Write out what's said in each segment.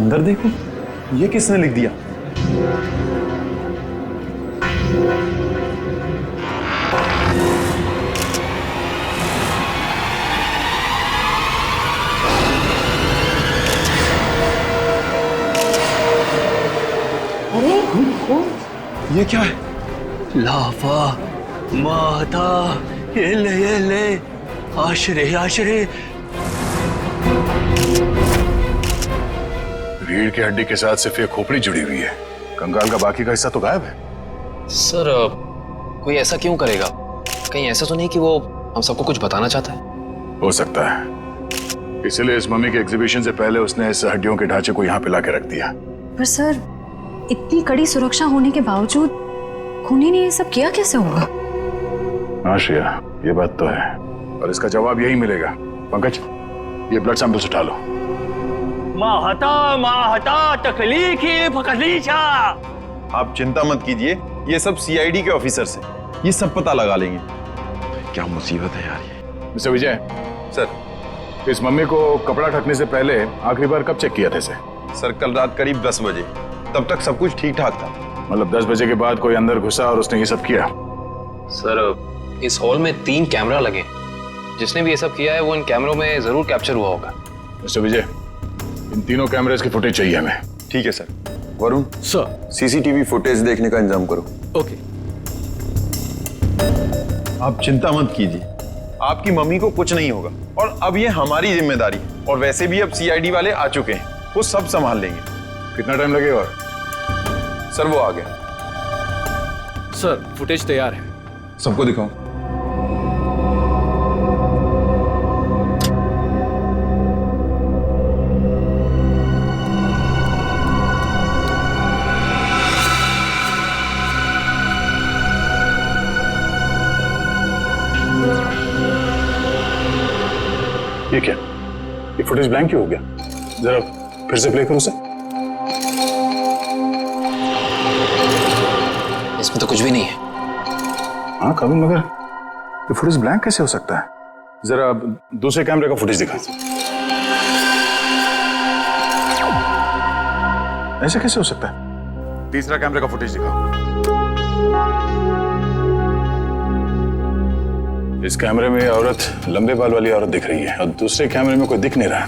अंदर देखो, ये किसने लिख दिया? अरे कौन? ये क्या है? लाफा माता ये ले आशरे आशरे। रीढ़ की हड्डी के साथ सिर्फ ये खोपड़ी जुड़ी हुई है, कंकाल का बाकी का हिस्सा तो गायब है। सर कोई ऐसा क्यों करेगा? कहीं ऐसा तो नहीं कि वो हम सबको कुछ बताना चाहता है? हो सकता है, इसलिए इस मम्मी के एग्जीबिशन से पहले उसने इस हड्डियों के ढांचे को यहाँ पे लाके रख दिया। पर सर, इतनी कड़ी सुरक्षा होने के बावजूद खूनी ने ये सब किया कैसे होगा? हाँ श्रेया, ये बात तो है और इसका जवाब यही मिलेगा। पंकज, ये ब्लड सैंपल्स उठा लो। माहता तकलीफ फकलीचा। आप चिंता मत कीजिए, ये सब सीआईडी के ऑफिसर्स हैं, ये सब पता लगा लेंगे। क्या मुसीबत है यार ये। मिस्टर विजय सर, इस मम्मी को कपड़ा ढकने से पहले आखिरी बार कब चेक किया था इसे? सर कल रात करीब 10 बजे, तब तक सब कुछ ठीक ठाक था। मतलब 10 बजे के बाद कोई अंदर घुसा और उसने ये सब किया? सर इस हॉल में 3 कैमरा लगे, जिसने भी ये सब किया है वो इन कैमरों में जरूर कैप्चर हुआ होगा। मिस्टर विजय, इन तीनों कैमरेज की फुटेज चाहिए हमें। ठीक है sir. Varun sir, CCTV footage देखने का इंतजाम करो। ओके। आप चिंता मत कीजिए, आपकी मम्मी को कुछ नहीं होगा और अब ये हमारी जिम्मेदारी है। और वैसे भी अब सीआईडी वाले आ चुके हैं, वो सब संभाल लेंगे। कितना टाइम लगेगा? और सर वो आ गया। सर फुटेज तैयार है। सबको दिखाओ। ये क्या? ये फुटेज ब्लैंक क्यों हो गया? जरा फिर से प्ले करो उसे। इसमें तो कुछ भी नहीं है। हाँ कभी, मगर ये फुटेज ब्लैंक कैसे हो सकता है? जरा दूसरे कैमरे का फुटेज दिखा। ऐसे कैसे हो सकता है? तीसरा कैमरे का फुटेज दिखाओ। इस कैमरे में औरत, लंबे बाल वाली औरत दिख रही है और दूसरे कैमरे में कोई दिख नहीं रहा।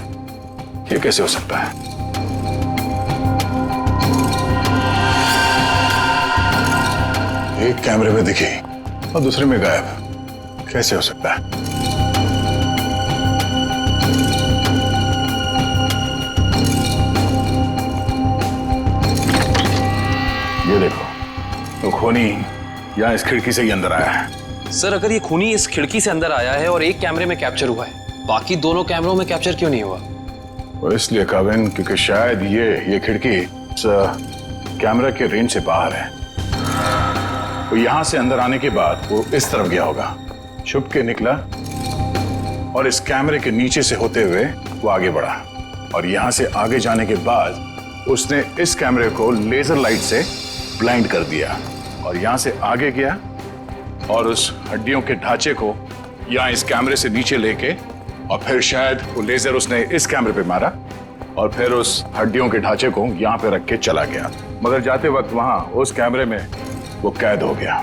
ये कैसे हो सकता है? एक कैमरे में दिखी और दूसरे में गायब, कैसे हो सकता है? ये देखो, तो खूनी यहाँ इस खिड़की से ही अंदर आया है। सर अगर ये खूनी इस खिड़की से अंदर आया है और एक कैमरे में कैप्चर हुआ है, बाकी दोनों कैमरों में कैप्चर क्यों नहीं हुआ? वो इसलिए काविन, क्योंकि शायद ये खिड़की इस कैमरा के रेंज से बाहर है। तो यहां से अंदर आने के बाद वो इस तरफ गया होगा, छुप के निकला और इस कैमरे के नीचे से होते हुए वो आगे बढ़ा और यहां से आगे जाने के बाद उसने इस कैमरे को लेजर लाइट से ब्लाइंड कर दिया और यहां से आगे गया और उस हड्डियों के ढांचे को यहाँ इस कैमरे से नीचे लेके और फिर शायद वो लेजर उसने इस कैमरे पे मारा और फिर उस हड्डियों के ढांचे को यहाँ पे रख के चला गया, मगर जाते वक्त वहां उस कैमरे में वो कैद हो गया।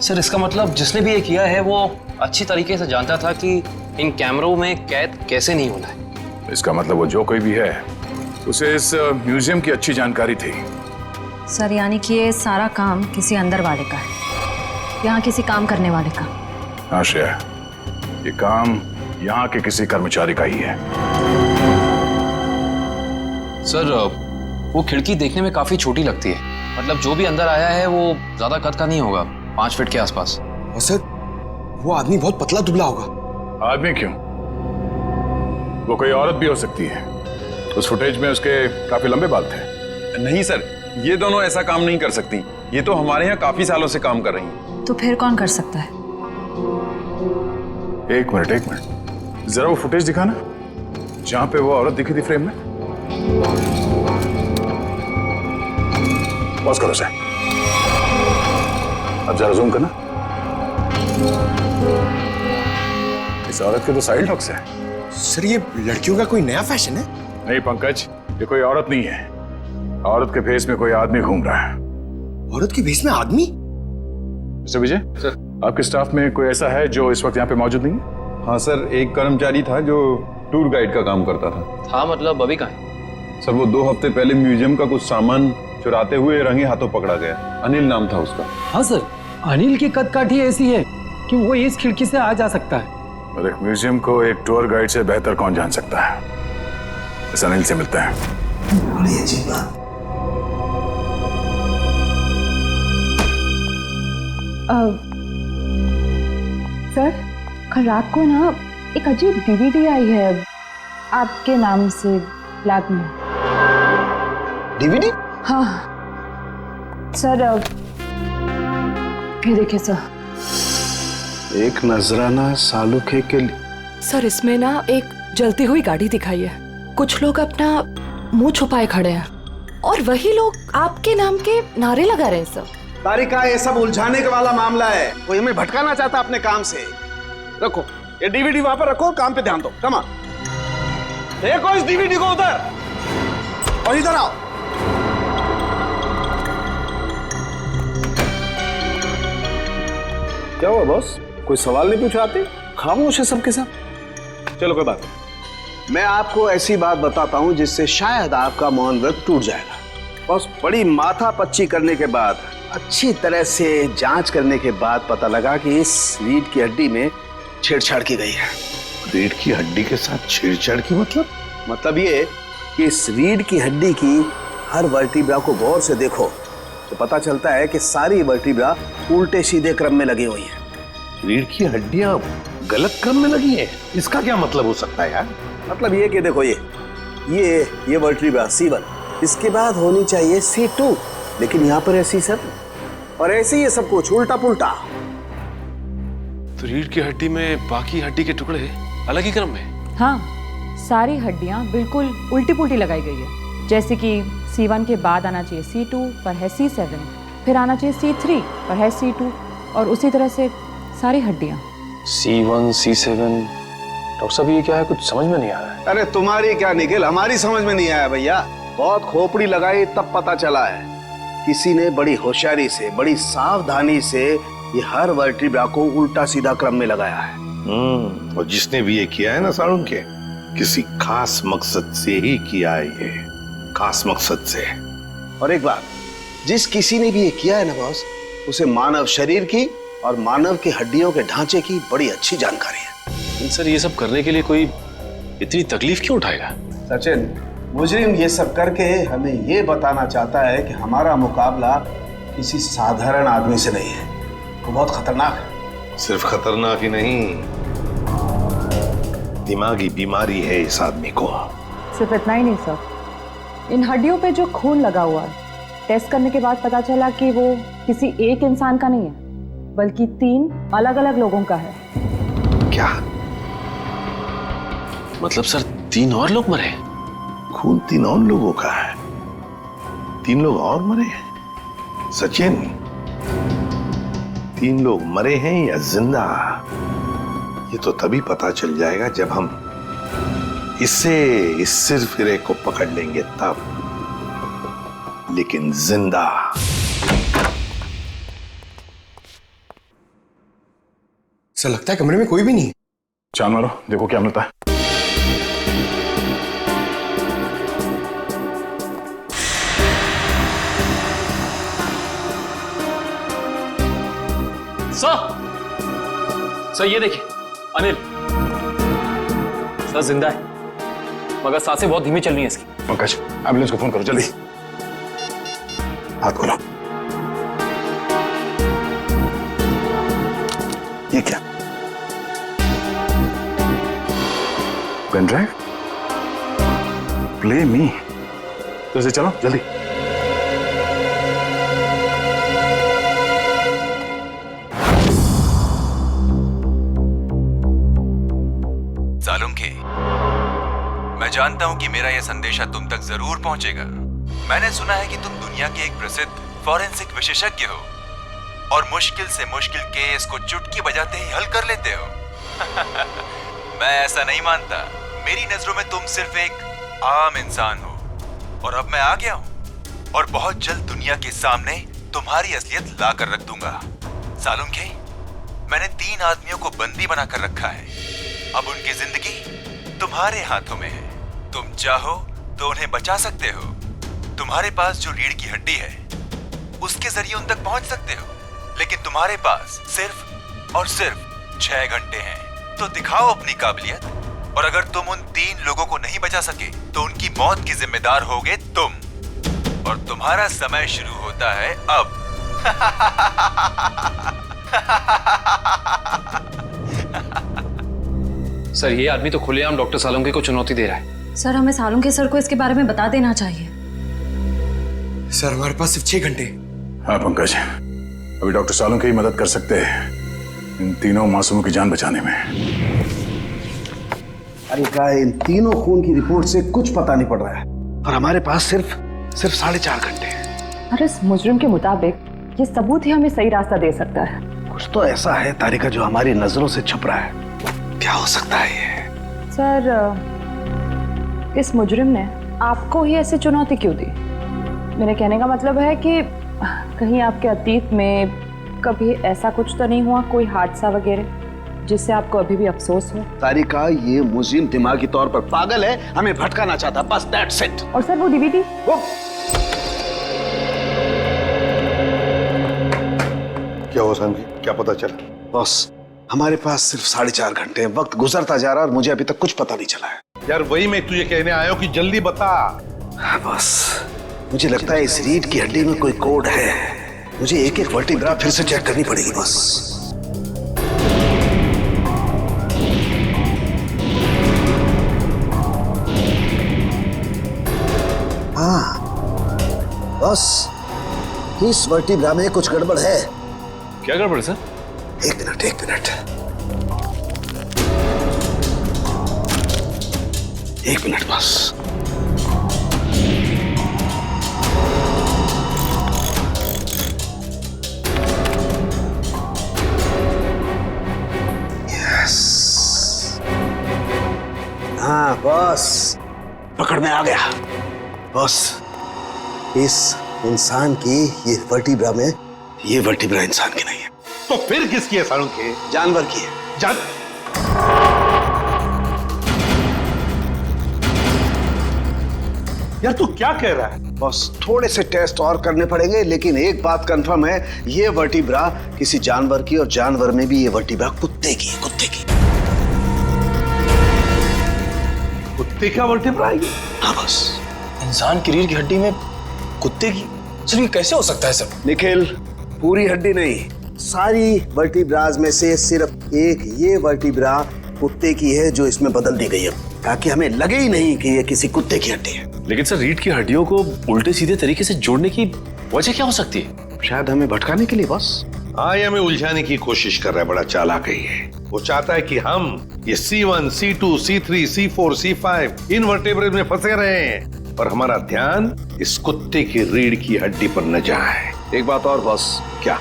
सर इसका मतलब जिसने भी ये किया है वो अच्छी तरीके से जानता था कि इन कैमरों में कैद कैसे नहीं होना है। इसका मतलब वो जो कोई भी है, उसे इस म्यूजियम की अच्छी जानकारी थी। सर यानी कि ये सारा काम किसी अंदर वाले का है, यहाँ किसी काम करने वाले का। हाँ श्रेया, ये काम यहाँ के किसी कर्मचारी का ही है। सर वो खिड़की देखने में काफी छोटी लगती है, मतलब जो भी अंदर आया है वो ज्यादा कद का नहीं होगा, 5 फीट के आसपास। और सर वो आदमी बहुत पतला दुबला होगा। आदमी क्यों, वो कोई औरत भी हो सकती है। उस फुटेज में उसके काफी लंबे बाल थे। नहीं सर, ये दोनों ऐसा काम नहीं कर सकती, ये तो हमारे यहाँ काफी सालों से काम कर रही हैं। तो फिर कौन कर सकता है? एक मिनट, जरा वो फुटेज दिखाना जहां पे वो औरत दिखी थी फ्रेम में। पॉज करो सर, अब जरा जूम करना। इस औरत के तो साइड हॉक्स है। सर ये लड़कियों का कोई नया फैशन है? नहीं पंकज, ये कोई औरत नहीं है। औरत के भेष में कोई आदमी घूम रहा है। औरत के भेष में आदमी? मिस्टर विजय सर, आपके स्टाफ में कोई ऐसा है जो इस वक्त यहाँ पे मौजूद नहीं है? हाँ सर, एक कर्मचारी था जो टूर गाइड का काम करता था। मतलब अभी कहाँ है? सर वो 2 हफ्ते पहले म्यूजियम का कुछ सामान चुराते हुए रंगे हाथों पकड़ा गया। अनिल नाम था उसका। हाँ सर, अनिल की कदकाठी ऐसी है कि वो इस खिड़की से आ जा सकता है। और एक म्यूजियम को एक टूर गाइड से बेहतर कौन जान सकता है? इस अनिल से मिलता है। बड़ी अजीब बात। सर, कल रात को ना एक अजीब डीवीडी आई है आपके नाम से लैब में। डीवीडी? हाँ सर, ये देखिए सर। एक नजराना सालुखे के लिए। सर, इसमें ना एक जलती हुई गाड़ी दिखाई है। कुछ लोग अपना मुंह छुपाए खड़े हैं और वही लोग आपके नाम के नारे लगा रहे हैं सर। तारिका, ये सब उलझाने के वाला मामला है। कोई हमें भटकाना चाहता अपने काम से। रखो ये डीवीडी वहां पर रखो, काम पे ध्यान दो। कमा देखो इस डीवीडी को उधर, और इधर आओ। क्या हुआ बॉस? कोई सवाल नहीं पूछा आते? खामोश है सबके सब। चलो कोई बात नहीं, मैं आपको ऐसी बात बताता हूं जिससे शायद आपका मौन व्रत टूट जाएगा। बॉस, बड़ी माथा पच्ची करने के बाद, अच्छी तरह से जांच करने के बाद पता लगा कि इस रीढ़ की हड्डी में छेड़छाड़ की गई है। रीढ़ की हड्डी के साथ छेड़छाड़ की मतलब ये कि इस रीढ़ की हड्डी की हर वर्टिब्रा को गौर से देखो तो पता चलता है कि सारी वर्टिब्रा उल्टे सीधे क्रम में लगी हुई है। रीढ़ की हड्डियां गलत क्रम में लगी है, इसका क्या मतलब हो सकता है यार? मतलब ये कि देखो ये वर्टिब्रा C1, इसके बाद होनी चाहिए C2, लेकिन यहाँ पर है C7, और ऐसे ही ये सब कुछ उल्टा पुल्टा। तो रीढ़ की हड्डी में बाकी हड्डी के टुकड़े अलग ही क्रम में? हाँ, सारी हड्डियां बिल्कुल उल्टी पुल्टी लगाई गई है। जैसे कि C1 के बाद आना चाहिए C2 पर है C7, फिर आना चाहिए C3 पर है C2, और उसी तरह से सारी हड्डियां। C1 C7, डॉक्टर साहब ये क्या है, कुछ समझ में नहीं आ रहा है। अरे तुम्हारी क्या निखिल, हमारी समझ में नहीं आया भैया। बहुत खोपड़ी लगाई तब पता चला है। किसी ने बड़ी होशियारी से, बड़ी सावधानी से ये हर वर्टिब्रा को उल्टा सीधा क्रम में लगाया है। और जिसने भी ये किया है ना सालुंखे, किसी खास मकसद से ही किया है, ये खास मकसद से। और एक बात, जिस किसी ने भी ये किया है ना बॉस, उसे मानव शरीर की और मानव की हड्डियों के ढांचे की बड़ी अच्छी जानकारी है। सर ये सब करने के लिए कोई इतनी तकलीफ क्यों उठाएगा? सचिन, मुजरिम ये सब करके हमें ये बताना चाहता है कि हमारा मुकाबला किसी साधारण आदमी से नहीं है, वो बहुत खतरनाक है। सिर्फ खतरनाक ही नहीं, दिमागी बीमारी है इस आदमी को। सिर्फ इतना ही नहीं सर, इन हड्डियों पे जो खून लगा हुआ है, टेस्ट करने के बाद पता चला कि वो किसी एक इंसान का नहीं है, बल्कि 3 अलग अलग लोगों का है। क्या मतलब सर 3 और लोग मरे? खून 3 और लोगों का है? 3 लोग और मरे हैं? सचिन, 3 लोग मरे हैं या जिंदा, ये तो तभी पता चल जाएगा जब हम इस सिरफिरे को पकड़ लेंगे तब। लेकिन जिंदा। ऐसा लगता है कमरे में कोई भी नहीं है। चांद मारो, देखो क्या मिलता है। सर ये देखिए, अनिल सर जिंदा है, मगर सांसें बहुत धीमी चल रही हैं इसकी। पंकज, एम्बुलेंस को फोन करो जल्दी। हाथ खोलो। ये क्या? Pen drive? Play me. तो इसे चलो जल्दी। सालुंखे, मैं जानता हूं कि मेरा यह संदेशा तुम तक जरूर पहुंचेगा। मैंने सुना है कि तुम दुनिया के एक प्रसिद्ध फॉरेंसिक विशेषज्ञ हो और मुश्किल से मुश्किल केस को चुटकी बजाते ही हल कर लेते हो। मैं ऐसा नहीं मानता। मेरी नजरों में तुम सिर्फ एक आम इंसान हो और अब मैं आ गया हूँ और बहुत जल्द दुनिया के सामने तुम्हारी असलियत ला कर रख दूंगा। सालुंखे, मैंने 3 आदमियों को बंदी बनाकर रखा है। अब उनकी जिंदगी तुम्हारे हाथों में है। तुम चाहो तो उन्हें बचा सकते हो। तुम्हारे पास जो रीढ़ की हड्डी है उसके जरिए उन तक पहुंच सकते हो, लेकिन तुम्हारे पास सिर्फ और सिर्फ 6 घंटे हैं। तो दिखाओ अपनी काबिलियत, और अगर तुम उन 3 लोगों को नहीं बचा सके तो उनकी मौत की जिम्मेदार होगे तुम। और तुम्हारा समय शुरू होता है अब। सर, ये आदमी तो खुलेआम डॉक्टर सालुंखे को चुनौती दे रहा है। सर, हमें सालुंखे सर को इसके बारे में बता देना चाहिए। सर, हमारे पास सिर्फ 6 घंटे। हाँ पंकज, अभी डॉक्टर सालुंखे ही मदद कर सकते हैं इन तीनों मासूमों की जान बचाने में। अरे क्या, इन तीनों खून की रिपोर्ट से कुछ पता नहीं पड़ रहा है और हमारे पास सिर्फ 4.5 घंटे हैं। और इस मुजरिम के मुताबिक ये सबूत ही हमें सही रास्ता दे सकता है। कुछ तो ऐसा है तारिका जो हमारी नजरों से छुप रहा है। क्या हो सकता है ये? सर, इस मुजरिम ने आपको ही ऐसी चुनौती क्यों दी? मेरे कहने का मतलब है कि कहीं आपके अतीत में कभी ऐसा कुछ तो नहीं हुआ, कोई हादसा वगैरह जिससे आपको अभी भी अफसोस हो? तारिका, ये मुजरिम दिमागी तौर पर पागल है, हमें भटकाना चाहता, बस दैट्स इट। और सर, वो डीवीडी क्या हुआ सालुंखे, क्या पता चला? बॉस, हमारे पास सिर्फ 4.5 घंटे, वक्त गुजरता जा रहा है और मुझे अभी तक कुछ पता नहीं चला है। यार वही मैं तुझे कहने आया हूँ कि जल्दी बता। बस मुझे लगता है इस रीढ़ की हड्डी में कोई कोड है। मुझे एक एक वर्टिब्रा फिर से चेक करनी पड़ेगी बस। हाँ बस, इस वर्टिब्रा में कुछ गड़बड़ है। क्या गड़बड़ है सर? एक मिनट बस। हाँ बॉस, पकड़ में आ गया। बॉस, इस इंसान की ये वर्टिब्रा में, ये वर्टिब्रा इंसान की नहीं है। तो फिर किसकी है सालुंखे? जानवर की है। यार तू क्या कह रहा है? बॉस, थोड़े से टेस्ट और करने पड़ेंगे, लेकिन एक बात कंफर्म है, ये वर्टिब्रा किसी जानवर की, और जानवर में भी ये वर्टिब्रा कुत्ते की है। कुत्ते का वर्टिब्रा है? हाँ बस। इंसान की रीढ़ की हड्डी में कुत्ते की? सर, ये कैसे हो सकता है सर? निखिल, पूरी हड्डी नहीं, सारी वर्टिब्राज में से सिर्फ एक ये वर्टिब्रा कुत्ते की है जो इसमें बदल दी गई है, ताकि हमें लगे ही नहीं कि ये किसी कुत्ते की हड्डी है। लेकिन सर, रीढ़ की हड्डियों को उल्टे सीधे तरीके से जोड़ने की वजह क्या हो सकती है? शायद हमें भटकाने के लिए बॉस। हाँ, ये हमें उलझाने की कोशिश कर रहा है, बड़ा चालाक है ये। वो चाहता है कि हम ये C1, C2, C3, C4, C5 इन वर्टेब्रेज में फंसे रहे हैं और हमारा ध्यान इस कुत्ते की रीढ़ की हड्डी पर न जाए। एक बात और बॉस। क्या?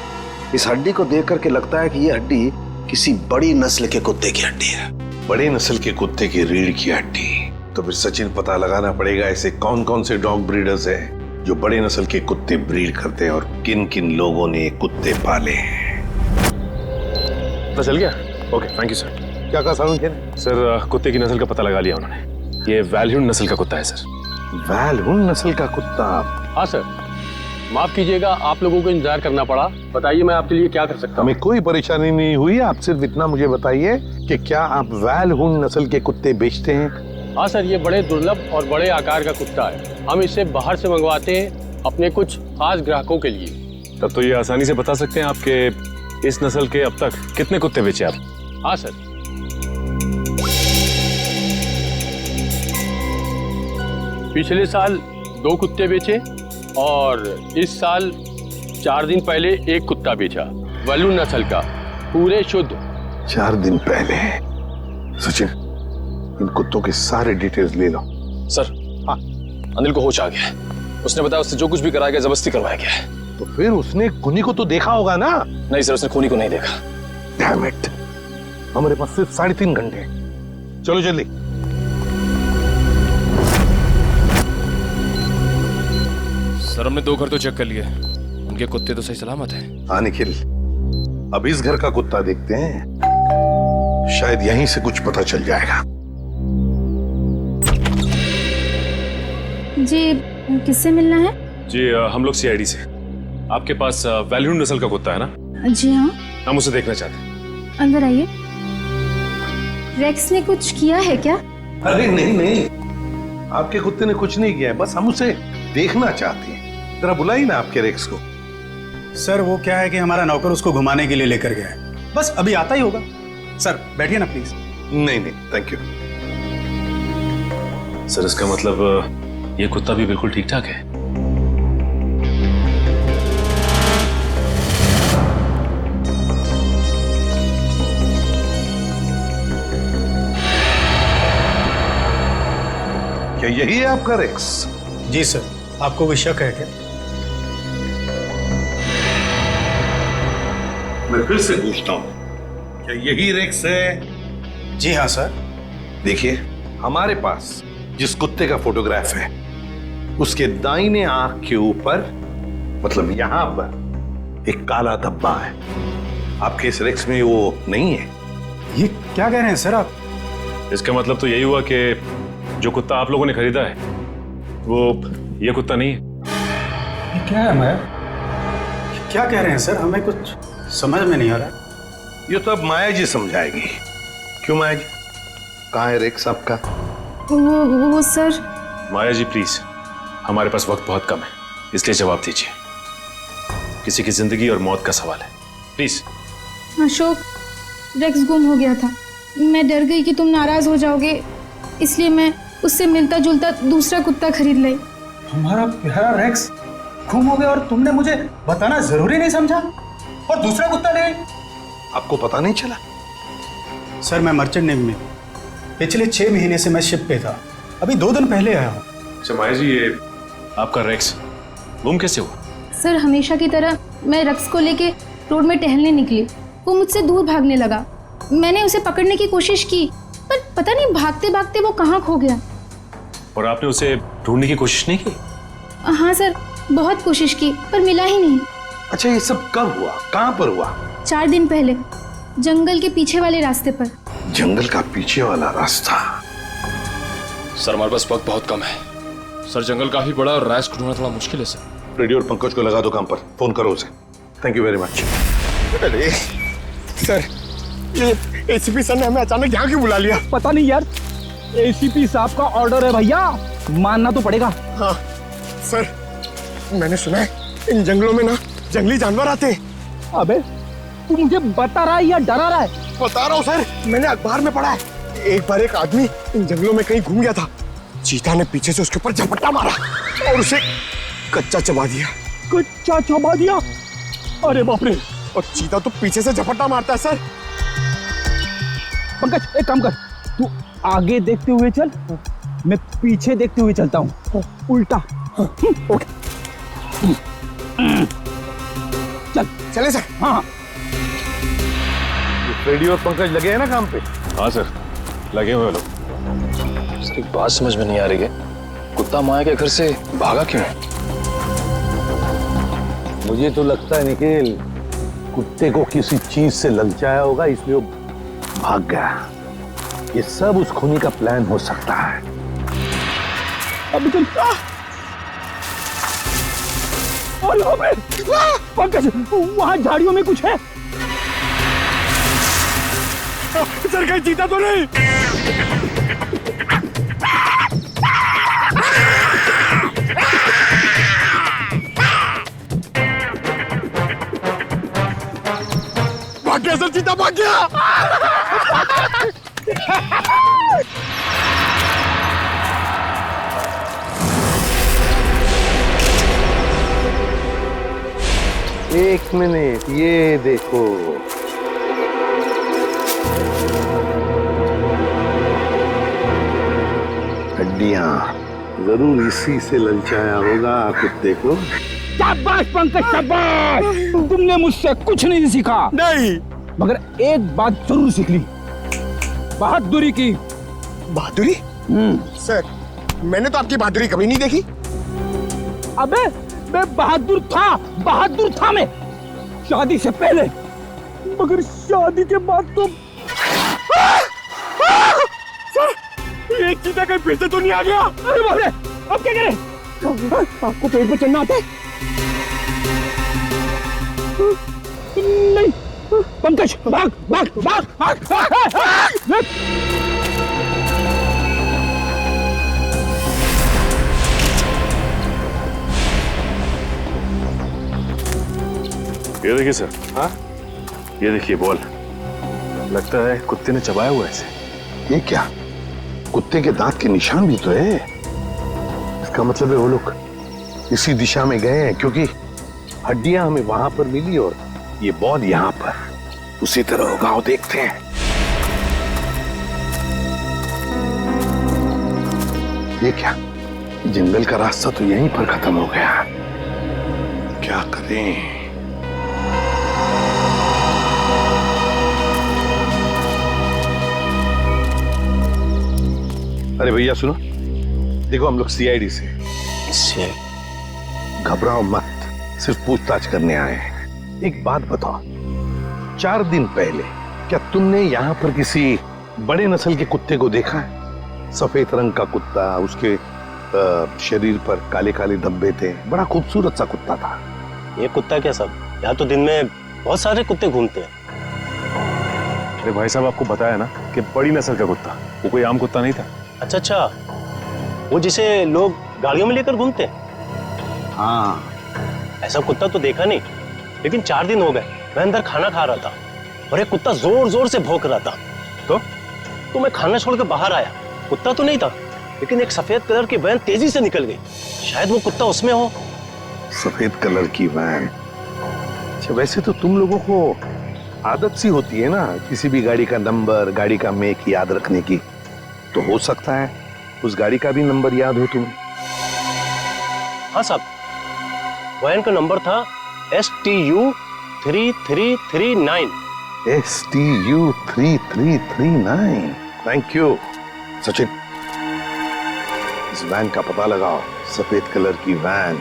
इस हड्डी को देख करके लगता है कि ये हड्डी किसी बड़ी नस्ल के कुत्ते की हड्डी है। बड़ी नस्ल के कुत्ते की रीढ़ की हड्डी? तो फिर सचिन, पता लगाना पड़ेगा ऐसे कौन कौन से डॉग ब्रीडर्स हैं जो बड़े नस्ल के कुत्ते ब्रीड करते हैं और किन किन लोगों ने कुत्ते पाले हैं। पता चल गया? Okay, thank you sir. क्या कहा सालुंखे? सर, कुत्ते की नस्ल का पता लगा लिया उन्होंने। ये वैल्यून नस्ल का कुत्ता है सर। वैल्यून नस्ल का कुत्ता? हाँ सर, माफ कीजिएगा, आप लोगों को इंतजार करना पड़ा। बताइए मैं आपके लिए क्या कर सकता हूँ? हमें कोई परेशानी नहीं हुई, आप सिर्फ इतना मुझे बताइए कि क्या आप वैल्यून नस्ल के कुत्ते बेचते हैं? हाँ सर, ये बड़े दुर्लभ और बड़े आकार का कुत्ता है। हम इसे बाहर से मंगवाते हैं अपने कुछ खास ग्राहकों के लिए। तब तो ये आसानी से बता सकते हैं आपके इस नस्ल के अब तक कितने कुत्ते बेचे आप? हाँ सर, पिछले साल 2 कुत्ते बेचे और इस साल 4 दिन पहले 1 कुत्ता बेचा, वैल्यून नस्ल का, पूरे शुद्ध। 4 दिन पहले? सचिन, इन कुत्तों के सारे डिटेल्स ले लो। सर, हाँ, अनिल को होश आ गया है। उसने बताया उससे जो कुछ भी कराया गया जबरदस्ती करवाया गया है। तो फिर उसने खूनी को तो देखा होगा ना? नहीं सर, उसने खूनी को नहीं देखा। डैम इट, हमारे पास सिर्फ 3.5 घंटे। चलो जल्दी। सर हमने 2 घर तो चेक कर लिए, उनके कुत्ते तो सही सलामत हैं। हाँ निखिल, अब इस घर का कुत्ता देखते हैं, शायद यहीं से कुछ पता चल जाएगा। जी किससे मिलना है? जी हम लोग सीआईडी से। आपके पास वैल्यून नस्ल का कुत्ता है ना? जी हाँ। हम उसे देखना चाहते हैं। अंदर आइए। रेक्स ने कुछ किया है क्या? अरे नहीं नहीं, आपके कुत्ते ने कुछ नहीं किया है, बस हम उसे देखना चाहते हैं। जरा बुलाइए ना आपके रेक्स को। सर वो क्या है कि हमारा नौकर उसको घुमाने के लिए लेकर गया है, बस अभी आता ही होगा। सर बैठिए ना प्लीज। नहीं नहीं थैंक यू। सर इसका मतलब ये कुत्ता भी बिल्कुल ठीक ठाक है? क्या यही है आपका रेक्स? जी सर, आपको कोई शक है क्या? मैं फिर से पूछता हूं, क्या यही रेक्स है? जी हाँ सर। देखिए, हमारे पास जिस कुत्ते का फोटोग्राफ है उसके दाहिने आंख के ऊपर, मतलब यहां पर एक काला धब्बा है। आपके इस रेक्स में वो नहीं है। ये क्या कह रहे हैं सर आप? इसका मतलब तो यही हुआ कि जो कुत्ता आप लोगों ने खरीदा है वो ये कुत्ता नहीं है। ये क्या है? मैं क्या कह रहे हैं सर? हमें कुछ समझ में नहीं आ रहा। ये तो अब माया जी समझाएगी। क्यों माया जी, कहाँ है रेक्स आपका? वो सर। माया जी प्लीज, हमारे पास वक्त बहुत कम है, इसलिए जवाब दीजिए। किसी की जिंदगी और मौत का सवाल है, प्लीज। अशोक, रेक्स गुम हो गया था। मैं डर गई कि तुम नाराज हो जाओगे, इसलिए मैं उससे मिलता जुलता दूसरा कुत्ता खरीद लाई। हमारा प्यारा रेक्स गुम हो गया और तुमने मुझे बताना जरूरी नहीं समझा और दूसरा कुत्ता ले? आपको पता नहीं चला? सर मैं मर्चेंट नेवी में पिछले 6 महीने से मैं शिप पे था, अभी 2 दिन पहले आया हूँ। अच्छा माया जी, ये आपका रेक्स गुम कैसे हुआ? सर हमेशा की तरह मैं रेक्स को लेके रोड में टहलने निकली। वो मुझसे दूर भागने लगा। मैंने उसे पकड़ने की कोशिश की, पर पता नहीं भागते भागते वो कहाँ खो गया। और आपने उसे ढूंढने की कोशिश नहीं की? हाँ सर, बहुत कोशिश की पर मिला ही नहीं। अच्छा ये सब कब हुआ, कहाँ पर हुआ? 4 दिन पहले, जंगल के पीछे वाले रास्ते पर। जंगल का पीछे वाला रास्ता? सर हमारे पास वक्त बहुत कम है। सर जंगल काफी बड़ा और रैक्स को ढूंढना थोड़ा मुश्किल है सर। रेडियो और पंकज को लगा दो काम पर, फोन करो उसे। Thank you very much. अरे सर, ये एसीपी सर ने हमें अचानक यहाँ क्यों बुला लिया? पता नहीं यार, एसीपी साहब का ऑर्डर है भैया, मानना तो पड़ेगा। हाँ सर, मैंने सुना है इन जंगलों में ना जंगली जानवर आते हैं। अबे तू मुझे बता रहा है या डरा रहा है? बता रहा हूँ सर, मैंने अखबार में पढ़ा है। एक बार एक आदमी इन जंगलों में कहीं घूम गया था, चीता ने पीछे से उसके ऊपर झपट्टा मारा और उसे कच्चा चबा दिया। कच्चा चबा दिया? अरे बाप रे! और चीता तो पीछे से झपट्टा मारता है सर। पंकज एक काम कर, तू आगे देखते हुए चल, मैं पीछे देखते हुए चलता हूँ, उल्टा। ओके चल। चले सर। हाँ रेडियो और पंकज लगे हैं ना काम पे? हाँ सर, लगे हुए लोग। उसकी बात समझ में नहीं आ रही है, कुत्ता माया के घर से भागा क्यों है? मुझे तो लगता है निखिल, कुत्ते को किसी चीज से ललचाया होगा, इसलिए वो भाग गया। ये सब उस खूनी का प्लान हो सकता है। अभी चल। पंकज वहां झाड़ियों में कुछ है। सर कहीं चीता तो नहीं? भाग गया सर, चीता भाग गया। एक मिनट, ये देखो। हड्डियां जरूर इसी से ललचाया होगा कुत्ते को। शाबाश पंकज, शाबाश! तुमने मुझसे कुछ नहीं सीखा। नहीं, मगर एक बात जरूर सीख ली, बहादुरी की। बहादुरी? सर मैंने तो आपकी बहादुरी कभी नहीं देखी। अबे मैं बहादुर था मैं शादी से पहले, मगर शादी के बाद तो एक चीता कहीं फिर से तो नहीं आ गया। अरे बाप रे, अब क्या करें? आपको पेड़ पे चढ़ना आता है? नहीं, पंकज भाग भाग भाग भाग, भाग। ये देखिए सर। हाँ, ये देखिए बॉल, लगता है कुत्ते ने चबाया हुआ है इसे। ये क्या? कुत्ते के दांत के निशान भी तो है। इसका मतलब है वो लोग इसी दिशा में गए हैं, क्योंकि हड्डियां हमें वहां पर मिली और ये बॉल यहाँ पर। उसी तरह होगा, वो देखते हैं। ये क्या? जंगल का रास्ता तो यहीं पर खत्म हो गया। क्या करें? अरे भैया सुनो, देखो हम लोग सीआईडी से। घबराओ मत, सिर्फ पूछताछ करने आए हैं। एक बात बताओ, 4 दिन पहले क्या तुमने यहाँ पर किसी बड़े नस्ल के कुत्ते को देखा है? सफेद रंग का कुत्ता, उसके शरीर पर काले काले धब्बे थे, बड़ा खूबसूरत सा कुत्ता था। ये कुत्ता क्या सब? यहाँ तो दिन में बहुत सारे कुत्ते घूमते हैं। अरे भाई साहब, आपको बताया ना कि बड़ी नस्ल का कुत्ता, वो कोई आम कुत्ता नहीं था। अच्छा, वो जिसे लोग गाड़ियों में लेकर घूमते हैं? हाँ, ऐसा कुत्ता तो देखा नहीं, लेकिन 4 दिन हो गए मैं अंदर खाना खा रहा था और एक कुत्ता जोर जोर से भौंक रहा था। तो मैं खाना छोड़ के बाहर आया। कुत्ता तो नहीं था, लेकिन एक सफेद कलर की वैन तेजी से निकल गई। शायद वो कुत्ता उसमें हो। सफेद कलर की वैन? अच्छा, वैसे तो तुम लोगों को आदत सी होती है ना किसी भी गाड़ी का नंबर, गाड़ी का मेक याद रखने की। तो हो सकता है उस गाड़ी का भी नंबर याद हो तुम्हें। हाँ साहब, वैन का नंबर था STU 3339। STU 3339। Thank you Sachin, इस वैन का पता लगाओ। सफेद कलर की वैन,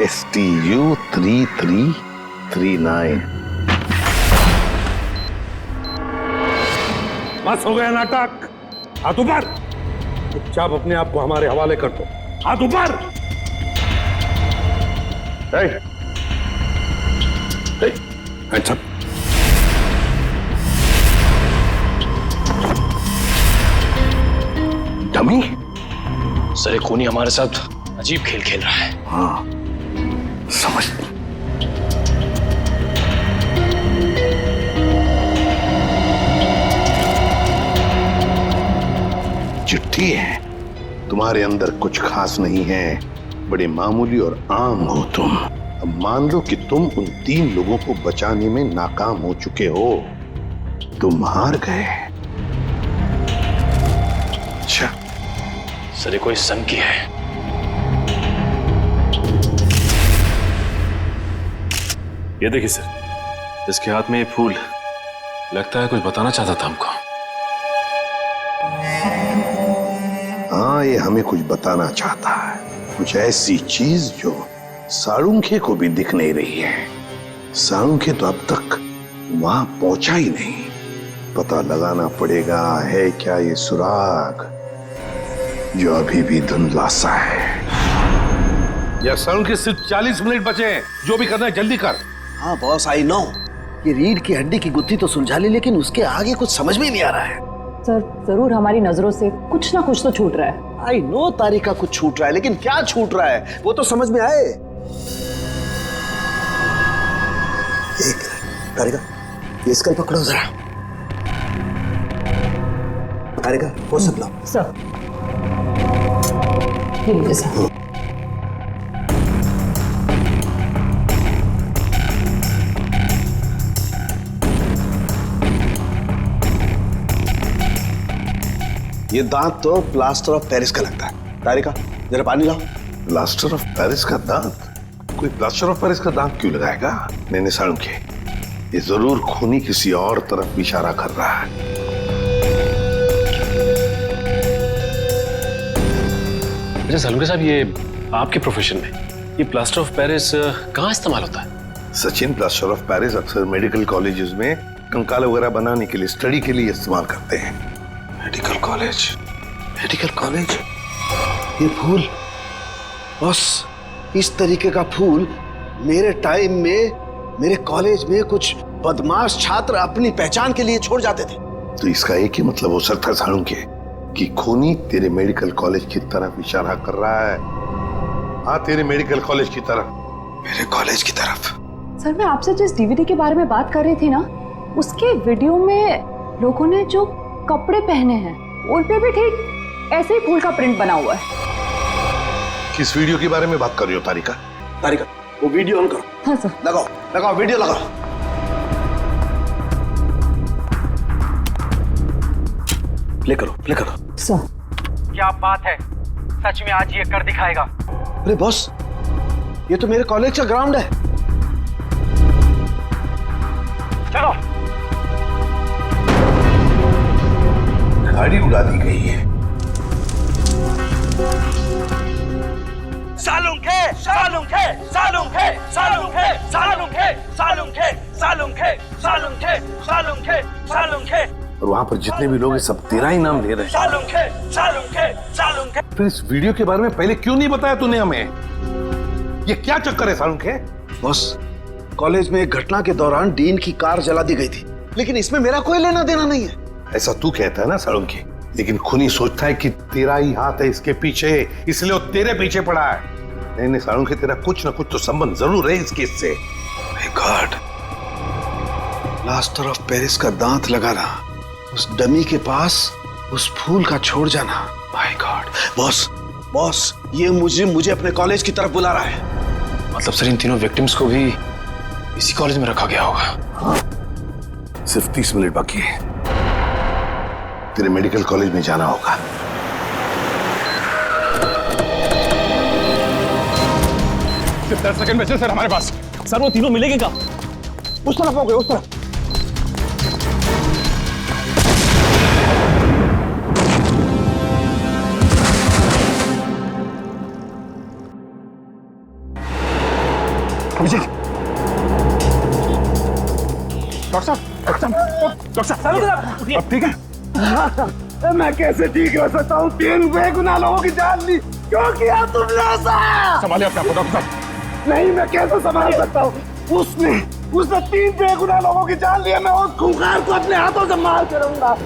STU 3339। बस हो गया नाटक। हाथ ऊपर। चुपचाप अपने आप को हमारे हवाले कर दो। हाथ ऊपर। अच्छा, डमी? सर, एक खूनी हमारे साथ अजीब खेल खेल रहा है। हाँ, समझ। चिट्ठी है। तुम्हारे अंदर कुछ खास नहीं है, बड़े मामूली और आम हो तुम। अब मान लो कि तुम उन 3 लोगों को बचाने में नाकाम हो चुके हो। तुम हार गए। अच्छा सर, ये कोई संकी है। ये देखिए सर, इसके हाथ में ये फूल, लगता है कुछ बताना चाहता था हमको। हाँ, ये हमें कुछ बताना चाहता है, कुछ ऐसी चीज जो साळुंखे को भी दिख नहीं रही है। साळुंखे तो अब तक वहां पहुंचा ही नहीं। पता लगाना पड़ेगा है क्या ये सुराग जो अभी भी धुंधला सा है। या साळुंखे सिर्फ 40 मिनट बचे हैं, जो भी करना है जल्दी कर। हाँ बॉस, आई नो। ये रीढ़ की हड्डी की गुत्थी तो सुलझा ली, लेकिन उसके आगे कुछ समझ में नहीं आ रहा है। सर, जरूर हमारी नजरों से कुछ ना कुछ तो छूट रहा है। आई नो तारिका कुछ छूट रहा है, लेकिन क्या छूट रहा है वो तो समझ में आए। तारिका, ये स्कल पकड़ो जरा। तारिका, वो सब लो। सर, ये लीजिए सर। ये दांत तो प्लास्टर ऑफ पेरिस का लगता है। तारिका, जरा पानी लाओ। प्लास्टर ऑफ पेरिस का दांत? कोई प्लास्टर ऑफ पेरिस का दांत क्यों लगाएगा? नहीं साळुंखे, ये जरूर खूनी किसी और तरफ इशारा कर रहा है। अच्छा साळुंखे साहब, ये आपके प्रोफेशन में ये प्लास्टर ऑफ पेरिस कहाँ इस्तेमाल होता है? सचिन, प्लास्टर ऑफ पेरिस अक्सर मेडिकल कॉलेजेस में कंकाल वगैरह बनाने के लिए, स्टडी के लिए इस्तेमाल करते हैं। मेडिकल कॉलेज, मेडिकल कॉलेज, ये फूल बस इस तरीके का फूल मेरे टाइम में मेरे कॉलेज में कुछ बदमाश छात्र अपनी पहचान के लिए छोड़ जाते थे। तो इसका एक ही मतलब हो सकता साळुंखे कि खूनी तेरे मेडिकल कॉलेज की तरफ इशारा कर रहा है। हाँ, तेरे मेडिकल कॉलेज की तरफ, मेरे कॉलेज की तरफ। सर, मैं आपसे जिस डीवीडी के बारे में बात कर रही थी ना, उसके वीडियो में लोगों ने जो कपड़े पहने हैं उन पे भी ठीक ऐसे ही फूल का प्रिंट बना हुआ है। किस वीडियो के बारे में बात कर रही हो तारिका? तारिका, वो वीडियो ऑन करो। हाँ सर। लगाओ लगाओ, वीडियो लगाओ। प्ले करो, प्ले करो। सर, क्या बात है, सच में आज ये कर दिखाएगा। अरे बॉस, ये तो मेरे कॉलेज का ग्राउंड है। चलो। गाड़ी उड़ा दी गई है। सालुंखे, सालुंखे, सालुंखे, सालुंखे, सालुंखे, सालुंखे, सालुंखे, सालुंखे, सालुंखे, सालुंखे। और वहां पर जितने भी लोग हैं सब तेरा ही नाम ले रहे हैं। सालुंखे, सालुंखे, सालुंखे। फिर इस वीडियो के बारे में पहले क्यों नहीं बताया तूने हमें? ये क्या चक्कर है सालुंखे? बॉस, कॉलेज में एक घटना के दौरान डीन की कार जला दी गई थी, लेकिन इसमें मेरा कोई लेना देना नहीं है। ऐसा तू कहता है ना सालुंखे, लेकिन खूनी सोचता है कि तेरा ही हाथ है इसके पीछे, इसलिए वो तेरे पीछे पड़ा है। नहीं नहीं सालुंखे, तेरा कुछ ना कुछ तो संबंध जरूर है इस केस से। गॉड, प्लास्टर ऑफ पेरिस का दांत लगाना, उस डमी के पास उस फूल का छोड़ जाना। My God. बॉस, बॉस, ये मुझे अपने कॉलेज की तरफ बुला रहा है। मतलब सर, इन तीनों विक्टिम्स को भी इसी कॉलेज में रखा गया होगा? हाँ, सिर्फ 30 मिनट बाकी है, तेरे मेडिकल कॉलेज में जाना होगा। सिर्फ 10 सेकंड बचे सर हमारे पास। सर, वो तीनों मिलेंगे कहाँ? उस तरफ हो गए, उस तरफ। अभिषेक, डॉक्टर साहब, अब ठीक है? मैं कैसे ठीक हो सकता हूँ? 3 बेगुनाह लोगों की जान ली, क्यों किया तुमने ऐसा? संभालिए अपने आपको डॉक्टर साहब। नहीं, मैं कैसे संभाल सकता हूँ? उसने 3 बेगुनाह लोगों की जान ली है। मैं उस खूंखार को अपने हाथों से मार के रहूंगा।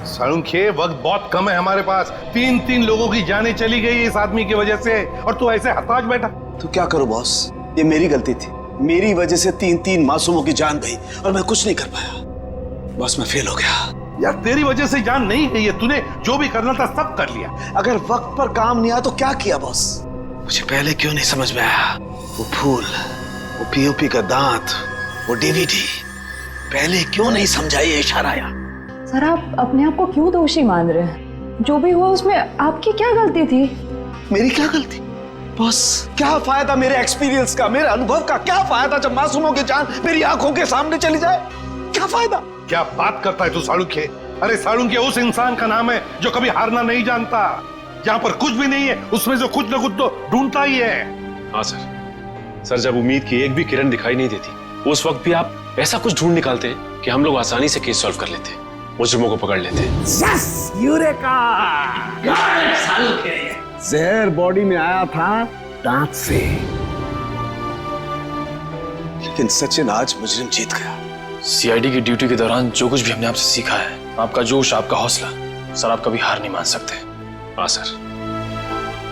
सालुंखे, वक्त बहुत कम है हमारे पास। 3 लोगों की जानें चली गई इस आदमी की वजह से, और तू ऐसे हताश बैठा। तो क्या करूं बॉस, ये मेरी गलती थी। मेरी वजह से 3 मासूमों की जान गई और मैं कुछ नहीं कर पाया। बॉस, मैं फेल हो गया। यार, तेरी वजह से जान नहीं है ये, तूने जो भी करना था सब कर लिया। अगर वक्त पर काम नहीं आया तो क्या किया बॉस? मुझे पहले क्यों नहीं समझ में आया? वो फूल, वो पीओपी का दांत, वो डीवीडी, पहले क्यों नहीं समझा? ये इशारा आया। सर, आप अपने आप को क्यों दोषी मान रहे हैं? जो भी हुआ उसमें आपकी क्या गलती थी? मेरी क्या गलती? बॉस, क्या फायदा मेरे एक्सपीरियंस का, मेरे अनुभव का? क्या फायदा जब मासूमों की जान मेरी आंखों के सामने चली जाए? क्या फायदा? क्या बात करता है तू सालुंखे? अरे सालुंखे उस इंसान का नाम है जो कभी हारना नहीं जानता। जहां पर कुछ भी नहीं है उसमें जो कुछ न कुछ तो ढूंढता ही है। हाँ सर, जब उम्मीद की एक भी किरण दिखाई नहीं देती, उस वक्त भी आप ऐसा कुछ ढूंढ निकालते हैं कि हम लोग आसानी से केस सॉल्व कर लेते हैं, मुजरिमों को पकड़ लेते हैं। Yes, eureka! जहर बॉडी में आया था दांत से। लेकिन सचिन, आज मुजरिम जीत गया। सीआईडी की ड्यूटी के दौरान जो कुछ भी हमने आपसे सीखा है, आपका जोश, आपका हौसला, सर आप कभी हार नहीं मान सकते। हाँ सर।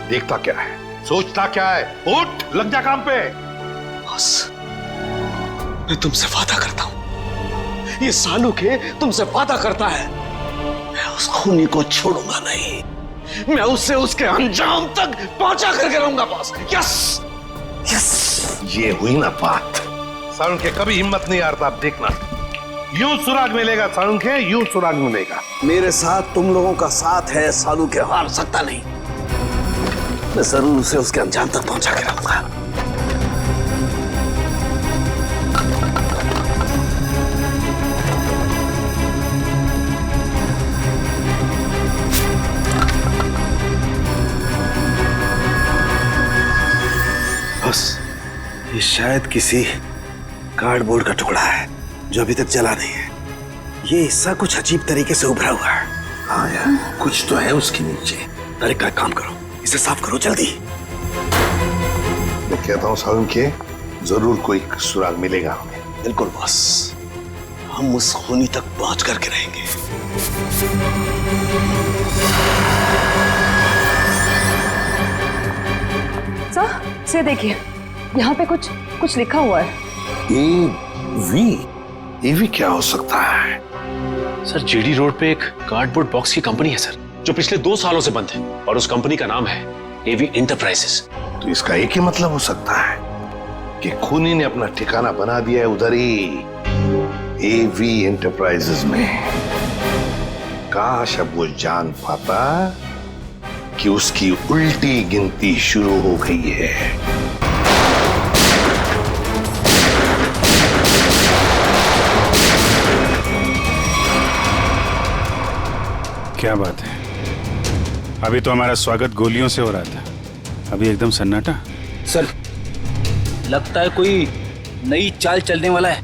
देखता क्या है, सोचता क्या है? उठ, लग जा काम पे। बस, मैं तुमसे वादा करता हूं, ये सालुखे तुमसे वादा करता है, मैं उस खूनी को छोड़ूंगा नहीं। मैं उससे उसके अंजाम तक पहुंचा करके रहूंगा बॉस। Yes, yes. ये हुई ना बात। सालुंखे कभी हिम्मत नहीं हारता, आप देखना। यूं सुराग मिलेगा सालुंखे, यूं सुराग मिलेगा। मेरे साथ तुम लोगों का साथ है, सालुखे हार सकता नहीं। मैं जरूर उसे उसके अंजाम तक पहुंचा के रहूंगा। शायद किसी कार्डबोर्ड का टुकड़ा है जो अभी तक जला नहीं है। ये हिस्सा कुछ अजीब तरीके से उभरा हुआ है। हाँ यार, कुछ तो है उसके नीचे। अरे का काम करो, इसे साफ करो जल्दी। मैं कहता हूँ सारुण के जरूर कोई सुराग मिलेगा हमें। बिल्कुल बॉस, हम उस खूनी तक पहुंच करके रहेंगे। सर, से देखिए, यहाँ पे कुछ लिखा हुआ है। एवी क्या हो सकता है? सर, जीडी रोड पे एक कार्डबोर्ड बॉक्स की कंपनी है सर, जो पिछले 2 सालों से बंद है, और उस कंपनी का नाम है एवी एंटरप्राइजेस। तो इसका एक ही मतलब हो सकता है कि खूनी ने अपना ठिकाना बना दिया है उधर ही, एवी एंटरप्राइजेस में। काश अब वो जान पाता कि उसकी उल्टी गिनती शुरू हो गई है। क्या बात है, अभी तो हमारा स्वागत गोलियों से हो रहा था, अभी एकदम सन्नाटा। सर, लगता है कोई नई चाल चलने वाला है।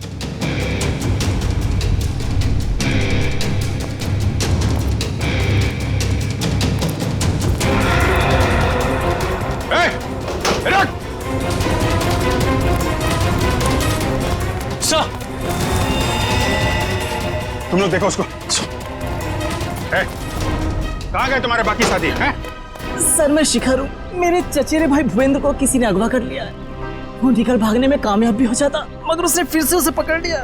सर, तुम लोग देखो उसको। कहाँ गए तुम्हारे बाकी साथी हैं? सर, मैं शिखर हूँ। मेरे चचेरे भाई भूपेंद्र को किसी ने अगवा कर लिया है। वो निकल भागने में कामयाब भी हो जाता, मगर उसने फिर से उसे पकड़ लिया।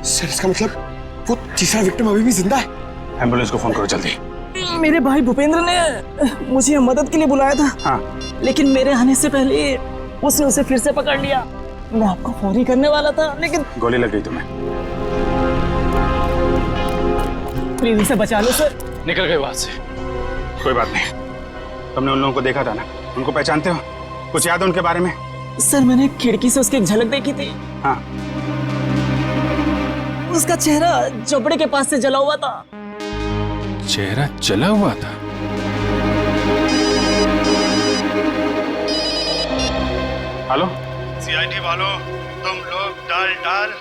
सर, इसका मतलब वो तीसरा विक्टिम अभी भी जिंदा है? एम्बुलेंस को फोन करो जल्दी। मेरे भाई भूपेंद्र ने मुझे मदद के लिए बुलाया था। हाँ। लेकिन मेरे आने से पहले उसने उसे फिर से पकड़ लिया। मैं आपको फोन ही करने वाला था, लेकिन गोली लग गई तुम्हें। प्लीज इसे बचा लो सर। निकल गए वहां से। कोई बात नहीं, तुमने उन लोगों को देखा था ना, उनको पहचानते हो? कुछ याद है उनके बारे में? सर, मैंने खिड़की से उसकी एक झलक देखी थी। हाँ। उसका चेहरा झोपड़े के पास से जला हुआ था। चेहरा जला हुआ था? हेलो सीआईडी वालों, तुम लोग डाल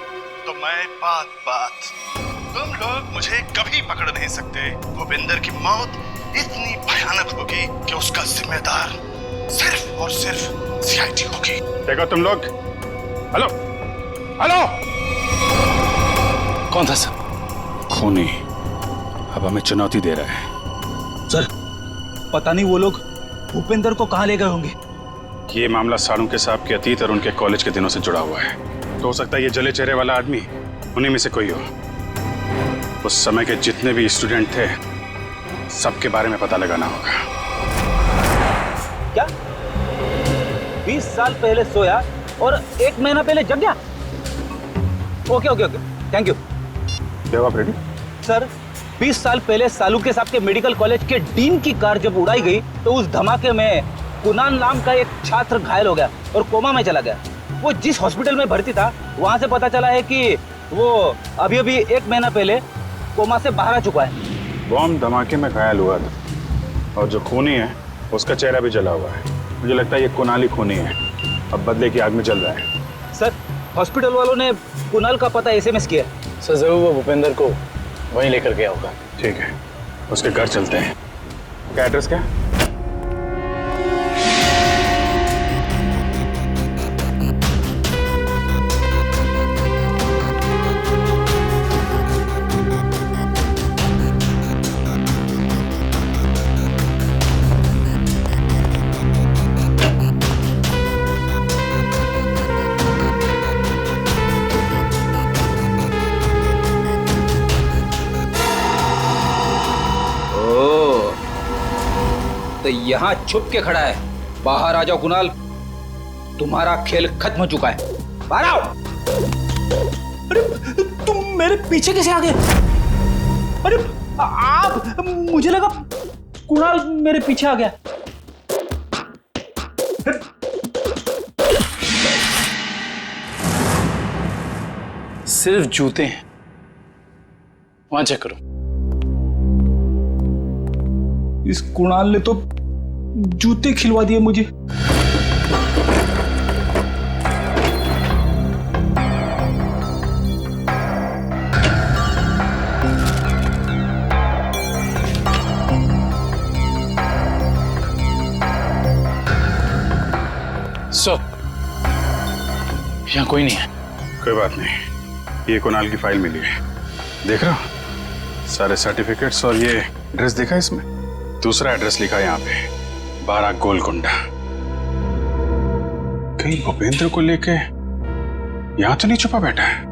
तो मैं बात। तुम लोग मुझे कभी पकड़ नहीं सकते। भूपेंद्र की मौत इतनी भयानक होगी कि उसका जिम्मेदार सिर्फ और सिर्फ सीआईडी होगी। देखो तुम लोग। हेलो हेलो, कौन था सर? खूनी अब हमें चुनौती दे रहा है। सर, पता नहीं वो लोग भूपेंद्र को कहाँ ले गए होंगे। ये मामला साळुंके साहब के अतीत और उनके कॉलेज के दिनों से जुड़ा हुआ है। तो हो सकता है ये जले चेहरे वाला आदमी उन्हीं में से कोई हो। उस समय के जितने भी स्टूडेंट थे, सबके बारे में पता लगाना होगा। क्या 20 साल पहले सोया और 1 महीना पहले जग गया? Okay, thank you. जवाब रेडी? सर, 20 साल पहले साळुंके साहब के मेडिकल कॉलेज के डीन की कार जब उड़ाई गई तो उस धमाके में कुणाल नाम का एक छात्र घायल हो गया और कोमा में चला गया। वो जिस हॉस्पिटल में भर्ती था, वहां से पता चला है कि वो अभी 1 महीना पहले कोमा से बाहर आ चुका है। बॉम्ब धमाके में घायल हुआ था, और जो खूनी है उसका चेहरा भी जला हुआ है। मुझे लगता है ये कुणाल खूनी है, अब बदले की आग में जल रहा है। सर, हॉस्पिटल वालों ने कुणाल का पता SMS किया। सर, जरूर वो भूपेंद्र को वहीं लेकर गया होगा। ठीक है, उसके घर चलते हैं। क्या एड्रेस क्या? तो यहाँ छुप के खड़ा है। बाहर आ जाओ कुणाल, तुम्हारा खेल खत्म हो चुका है। बाहर आओ। अरे तुम मेरे पीछे कैसे आ गए? अरे आप, मुझे लगा कुणाल मेरे पीछे आ गया। सिर्फ जूते हैं, वहां चेक करो। इस कुणाल ने तो जूते खिलवा दिए मुझे। यहाँ कोई नहीं है। कोई बात नहीं, ये कुणाल की फाइल मिली है, देख रहे हो? सारे सर्टिफिकेट्स और ये एड्रेस देखा इसमें? दूसरा एड्रेस लिखा है यहाँ पे, 12 गोलकुंडा। कहीं भूपेंद्र को लेके यहाँ तो नहीं छुपा बैठा है?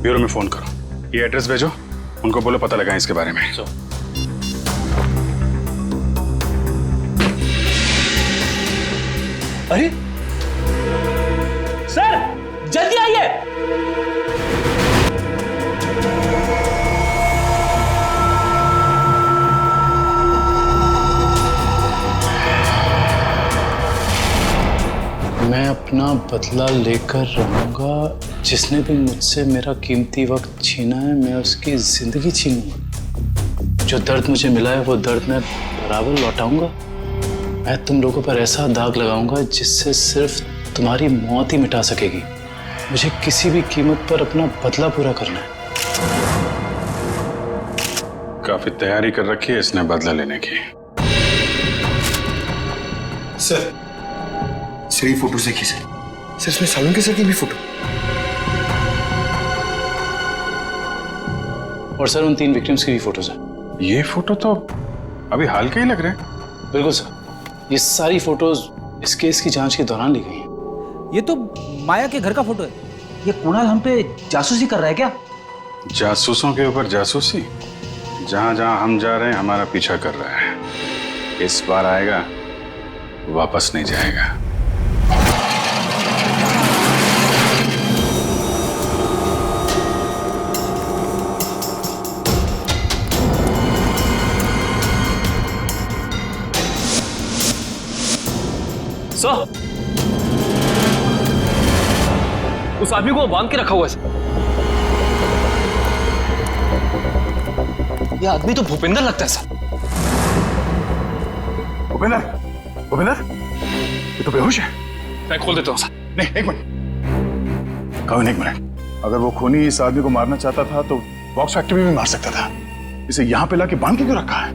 ब्यूरो में फोन करो, ये एड्रेस भेजो, उनको बोलो पता लगाएं इसके बारे में। अरे सर, जल्दी आइए। मैं अपना बदला लेकर रहूंगा। जिसने भी मुझसे मेरा कीमती वक्त छीना है, मैं उसकी जिंदगी छीनूंगा। जो दर्द मुझे मिला है वो दर्द मैं बराबर लौटाऊंगा। मैं तुम लोगों पर ऐसा दाग लगाऊंगा जिससे सिर्फ तुम्हारी मौत ही मिटा सकेगी। मुझे किसी भी कीमत पर अपना बदला पूरा करना है। काफी तैयारी कर रखी है इसने बदला लेने की। सर, ये फोटो देखिए सर, इसमें सालुंके सर की भी फोटो। और सर उन 3 विक्टिम्स की भी फोटोज हैं। ये फोटो तो अभी हाल के ही लग रहे हैं। बिल्कुल सर, ये सारी फोटोज इस केस की जांच के दौरान ली गई हैं। ये तो माया के घर का फोटो है। ये कुणाल हम पे जासूसी कर रहा है क्या? जासूसों के ऊपर जासूसी? जहां जहां हम जा रहे हैं हमारा पीछा कर रहा है। इस बार आएगा, वापस नहीं जाएगा। सर, उस आदमी को बांध के रखा हुआ है। ये आदमी तो भूपेंद्र लगता है सर। भूपेंद्र, ये तो बेहोश है। मैं खोल देता हूँ सर। नहीं, एक मिनट, कौन? एक मिनट। अगर वो खूनी इस आदमी को मारना चाहता था तो बॉक्स फैक्ट्री में भी मार सकता था। इसे यहाँ पे लाके बांध के क्यों रखा है?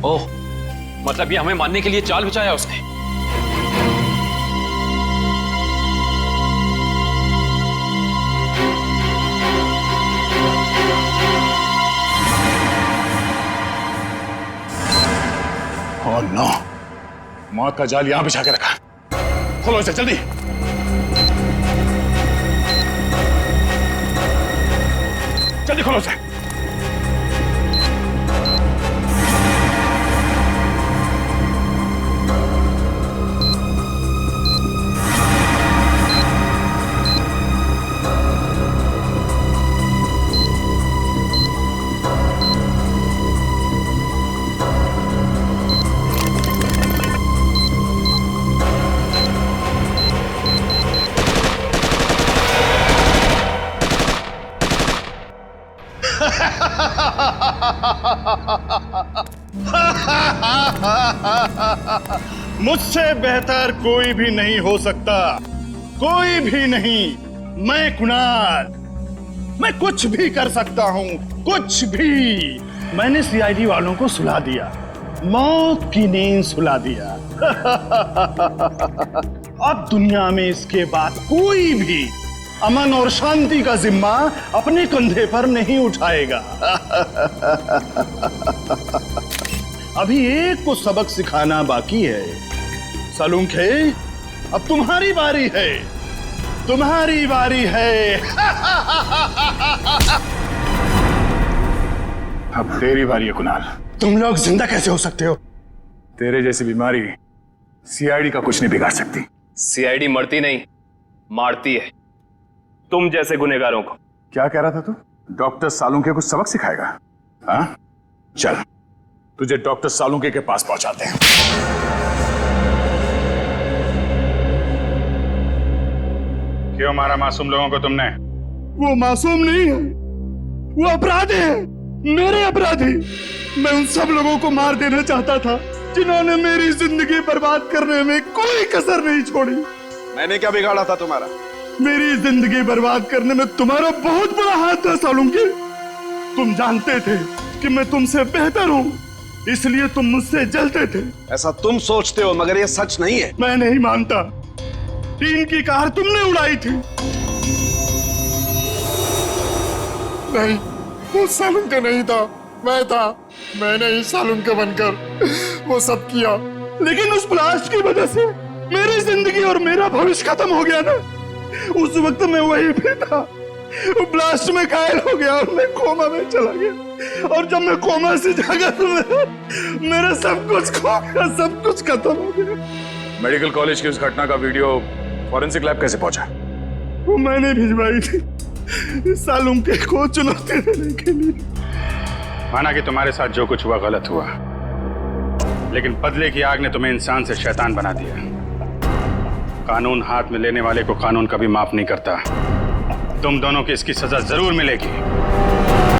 ओह, मतलब ये हमें मारने के लिए चाल बिछाया उसने। ओह नो, मौत का जाल यहां बिछा के रखा। खोलो इसे जल्दी। जल्दी खोलो इसे। मुझसे बेहतर कोई भी नहीं हो सकता, कोई भी नहीं। मैं कुणाल, मैं कुछ भी कर सकता हूं, कुछ भी। मैंने सीआईडी वालों को सुला दिया, मौत की नींद सुला दिया। अब दुनिया में इसके बाद कोई भी अमन और शांति का जिम्मा अपने कंधे पर नहीं उठाएगा। अभी एक को सबक सिखाना बाकी है। सालुंके, अब तुम्हारी बारी है, तुम्हारी बारी है। अब तेरी बारी है कुणाल। तुम लोग जिंदा कैसे हो सकते हो? तेरे जैसी बीमारी सीआईडी का कुछ नहीं बिगाड़ सकती। सीआईडी मरती नहीं, मारती है तुम जैसे गुनहगारों को। क्या कह रहा था तू? डॉक्टर सालुंके को सबक सिखाएगा? हाँ, चल तुझे डॉक्टर सालुंके के पास पहुंचाते हैं। क्यों मारा मासूम लोगों को तुमने? वो मासूम नहीं है, वो अपराधी है, मेरे अपराधी। मैं उन सब लोगों को मार देना चाहता था जिन्होंने मेरी जिंदगी बर्बाद करने में कोई कसर नहीं छोड़ी। मैंने क्या बिगाड़ा था तुम्हारा? मेरी जिंदगी बर्बाद करने में तुम्हारा बहुत बड़ा हाथ था सालुंके। तुम जानते थे कि मैं तुमसे बेहतर हूं, इसलिए तुम मुझसे जलते थे। ऐसा तुम सोचते हो, मगर ये सच नहीं है। मैं नहीं मानता। टीन की कार तुमने उड़ाई थी। नहीं, वो सालुन का नहीं था, मैं था। मैंने ही सालुन का बनकर वो सब किया। लेकिन उस ब्लास्ट की वजह से मेरी जिंदगी और मेरा भविष्य खत्म हो गया ना। उस वक्त मैं वहीं पे था, वो ब्लास्ट में घायल हो गया और मैं कोमा में चला गया। और जब मैं कोमा से जागा तो मेरा सब कुछ खो गया, सब कुछ खत्म हो गया। मेडिकल कॉलेज की उस घटना का वीडियो फॉरेंसिक लैब कैसे पहुंचा? वो मैंने भिजवाई थी सालुम के को चुनौती देने के लिए। माना कि तुम्हारे साथ जो कुछ हुआ गलत हुआ, लेकिन बदले की आग ने तुम्हें इंसान से शैतान बना दिया। कानून हाथ में लेने वाले को कानून कभी माफ नहीं करता। तुम दोनों की इसकी सजा जरूर मिलेगी।